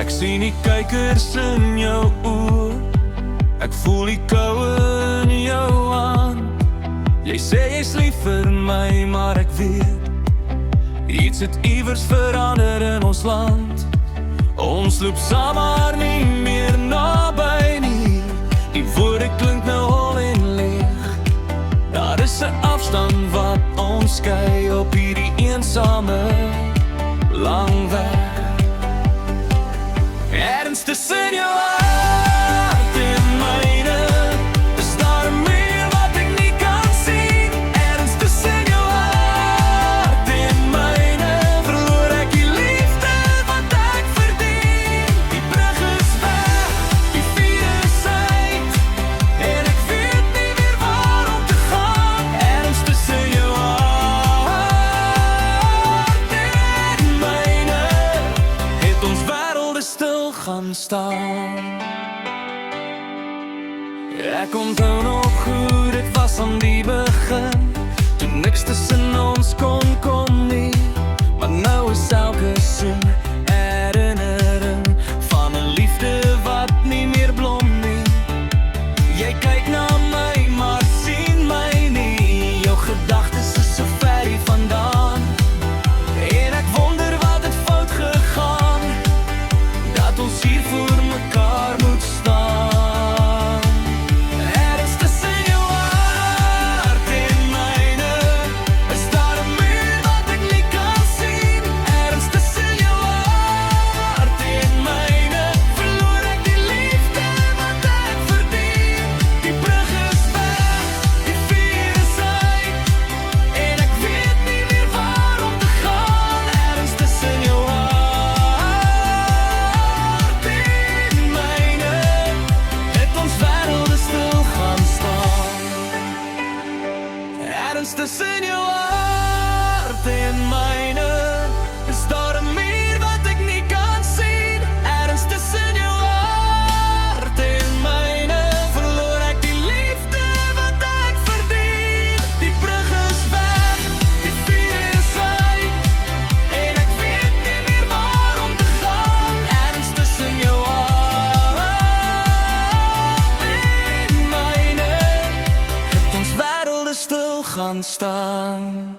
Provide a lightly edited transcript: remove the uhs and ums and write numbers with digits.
Ek sien die kykers in jou oë, ek voel die koue in jou hand. Jy sê jy's lief vir my, maar ek weet iets het iewers verander in ons land. Ons loop saam maar nie meer naby nie. Die woorde klink nou hol en leeg. Daar is 'n afstand wat ons skei op hierdie eensame lang weg. Ergens tussen jou hart en myne is daar 'n muur wat ek nie kan sien. Ergens tussen jou hart en myne verloor ek die liefde wat ek verdien. Die brug is weg, die vuur is uit, en ek weet nie meer waar om te gaan. Ergens tussen jou hart en myne het ons wêrelde stil gaan staan. Ek onthou nog hoe dit was aan die begin, toe niks tussen ons kom nie. Maar nou is elke soen herinnering van 'n liefde wat nie meer blom nie. Jy kyk na my, maar sien my nie. Jou gedagtes is so ver hier vandaan, en ek wonder wat het fout gegaan, dat ons hier voor mekaar moet staan. Ergens tussen jou hart en myne is daar 'n muur wat ek nie kan sien. Ergens tussen jou hart en myne verloor ek die liefde wat ek verdien. Die brug is weg, die vuur is uit, en ek weet nie meer waar om te gaan. Ergens tussen jou hart en myne het ons wêrelde stil gaan staan. Ergens tussen jou hart en myne is daar 'n muur wat ek nie kan sien. Ergens tussen jou hart en myne verloor ek die liefde wat ek verdien. Die brug is weg, die vuur is uit, en ek weet nie meer waar om te gaan. Ergens tussen jou hart en myne het ons wêrelde stil gaan staan.